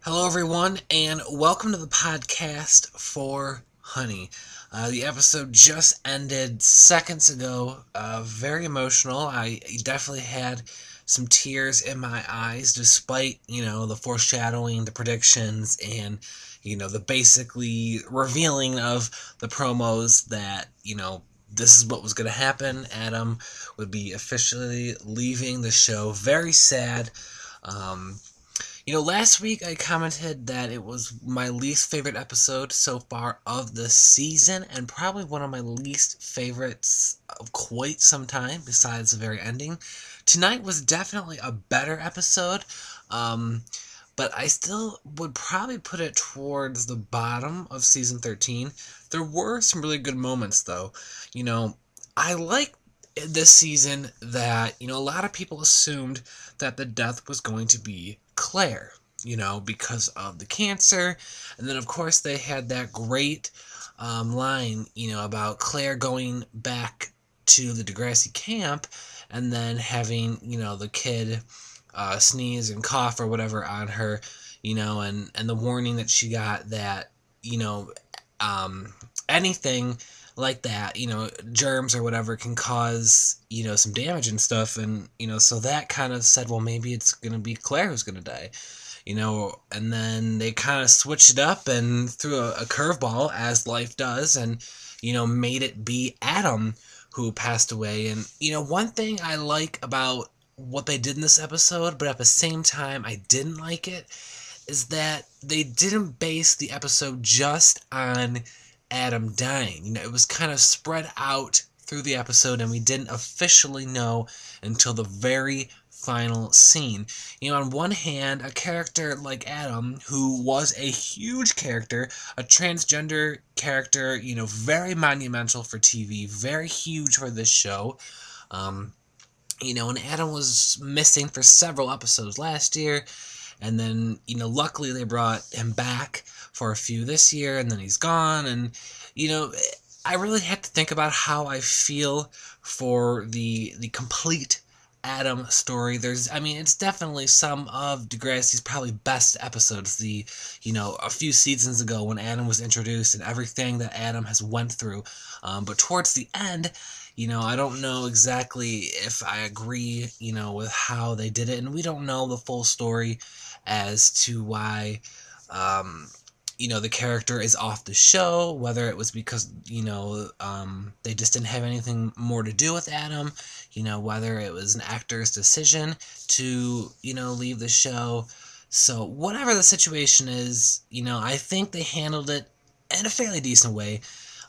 Hello, everyone, and welcome to the podcast for Honey. The episode just ended seconds ago. Very emotional. I definitely had some tears in my eyes, despite the foreshadowing, the predictions, and the basically revealing of the promos that this is what was going to happen. Adam would be officially leaving the show. Very sad. Um, last week I commented that it was my least favorite episode so far of the season, and probably one of my least favorites of quite some time, besides the very ending. Tonight was definitely a better episode, um, but I still would probably put it towards the bottom of season 13. There were some really good moments, though. I like this season that, a lot of people assumed that the death was going to be Claire, because of the cancer. And then, of course, they had that great line, about Claire going back to the Degrassi camp and then having, the kid sneeze and cough or whatever on her, and the warning that she got that, you know, um, anything like that, germs or whatever can cause, some damage and stuff. And, so that kind of said, well, maybe it's going to be Claire who's going to die, and then they kind of switched it up and threw a curveball, as life does, and, made it be Adam who passed away. And, one thing I like about what they did in this episode, but at the same time, I didn't like it, is that they didn't base the episode just on Adam dying. It was kind of spread out through the episode, and we didn't officially know until the very final scene. On one hand, a character like Adam, who was a huge character, a transgender character, very monumental for TV, very huge for this show. Um, and Adam was missing for several episodes last year. And then, luckily they brought him back for a few this year, and then he's gone. And, I really had to think about how I feel for the complete Adam story. It's definitely some of Degrassi's probably best episodes. A few seasons ago when Adam was introduced and everything that Adam has went through. But towards the end, I don't know exactly if I agree, with how they did it, and we don't know the full story as to why, the character is off the show, whether it was because, they just didn't have anything more to do with Adam, whether it was an actor's decision to, leave the show. So, whatever the situation is, I think they handled it in a fairly decent way.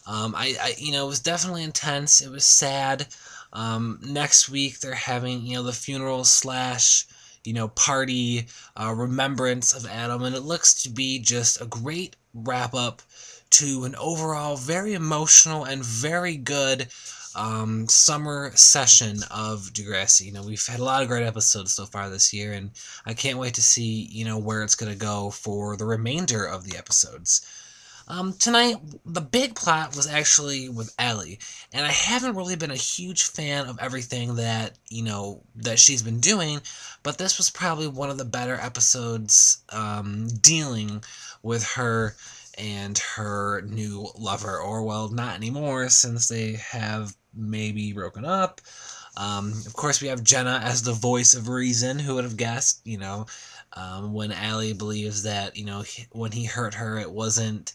It was definitely intense. It was sad. Next week they're having, the funeral slash, party, remembrance of Adam, and it looks to be just a great wrap up to an overall very emotional and very good summer session of Degrassi. We've had a lot of great episodes so far this year, and I can't wait to see, where it's going to go for the remainder of the episodes. Tonight, the big plot was actually with Ellie, and I haven't really been a huge fan of everything that, that she's been doing, but this was probably one of the better episodes, dealing with her and her new lover, or, well, not anymore, since they have maybe broken up. Of course, we have Jenna as the voice of reason. Who would have guessed, when Allie believes that, when he hurt her, it wasn't,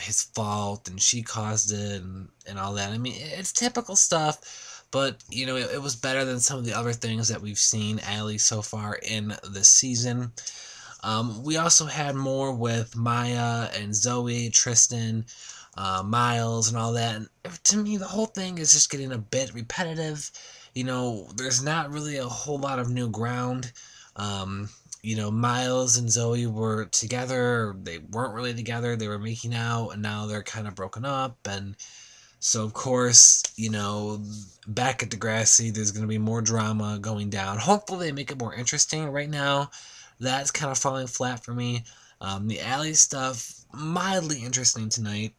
his fault and she caused it and all that. It's typical stuff, but, it was better than some of the other things that we've seen Allie so far in this season. We also had more with Maya and Zoe, Tristan, Miles, and all that. And to me, the whole thing is just getting a bit repetitive. There's not really a whole lot of new ground. Miles and Zoe were together. They weren't really together. They were making out, and now they're kind of broken up. And so, of course, back at Degrassi, there's going to be more drama going down. Hopefully, they make it more interesting. Right now, that's kind of falling flat for me. The Allie stuff, mildly interesting tonight.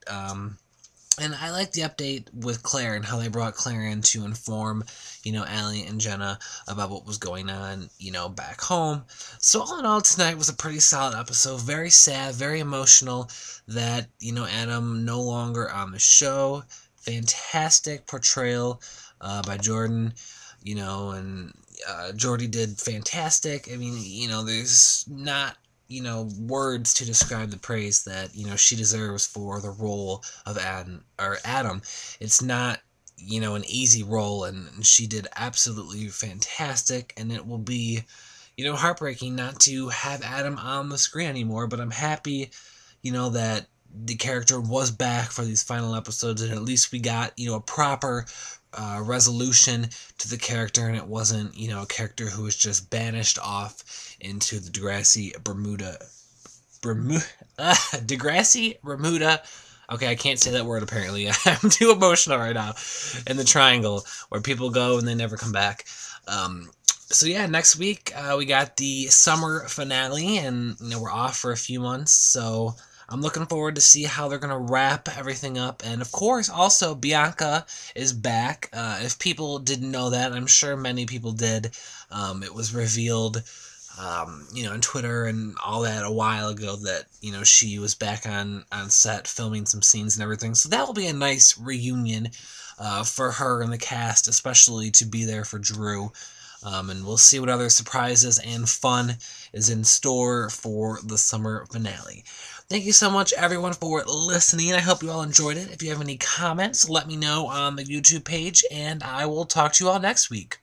And I like the update with Claire and how they brought Claire in to inform, Allie and Jenna about what was going on, back home. So all in all, tonight was a pretty solid episode. Very sad, very emotional that, Adam no longer on the show. Fantastic portrayal by Jordan, and Jordy did fantastic. I mean, there's not words to describe the praise that she deserves for the role of Adam. It's not an easy role, and she did absolutely fantastic. And it will be heartbreaking not to have Adam on the screen anymore. But I'm happy that the character was back for these final episodes, and at least we got a proper resolution to the character, and it wasn't a character who was just banished off into the Degrassi Bermuda. Okay, I can't say that word apparently. I'm too emotional right now. In the triangle where people go and they never come back. So yeah, next week we got the summer finale, and we're off for a few months, so I'm looking forward to see how they're going to wrap everything up. And of course, also, Bianca is back. If people didn't know that, I'm sure many people did. It was revealed, on Twitter and all that a while ago that, she was back on set filming some scenes and everything. So that will be a nice reunion for her and the cast, especially to be there for Drew. And we'll see what other surprises and fun is in store for the summer finale. Thank you so much, everyone, for listening. I hope you all enjoyed it. If you have any comments, let me know on the YouTube page, and I will talk to you all next week.